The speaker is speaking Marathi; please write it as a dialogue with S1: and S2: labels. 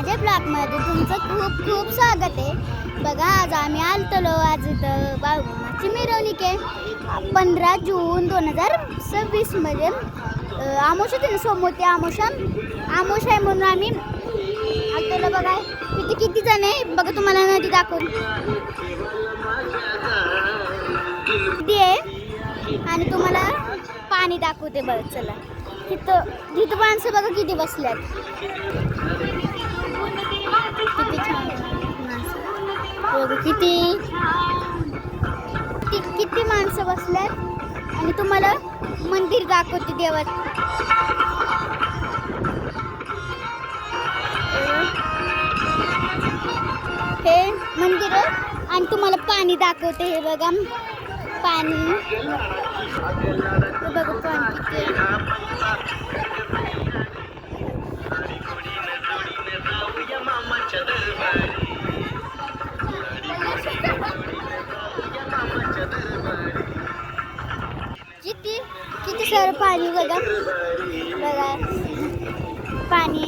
S1: माझ्या ब्लॉगमध्ये तुमचं खूप खूप स्वागत आहे. बघा आज आम्ही आलतो आज इथं बाळूमामाची मिरवणूक आहे 15 जून 2026 मध्ये. आमोशा होती ना समोर ते आमोशा आहे म्हणून आम्ही आलतो. बघा किती जण आहे बघा, तुम्हाला नदी दाखवून किती आहे आणि तुम्हाला पाणी दाखवते. बघ चला, तिथं माणसं बघा किती बसल्यात, किती छान माणसं बघा, किती माणसं बसल्यात आणि तुम्हाला मंदिर दाखवते देवाचं. हे मंदिर आणि तुम्हाला पाणी दाखवते. हे बघा पाणी, बघा पाणी किती किती सारं पाणी बघा पाणी.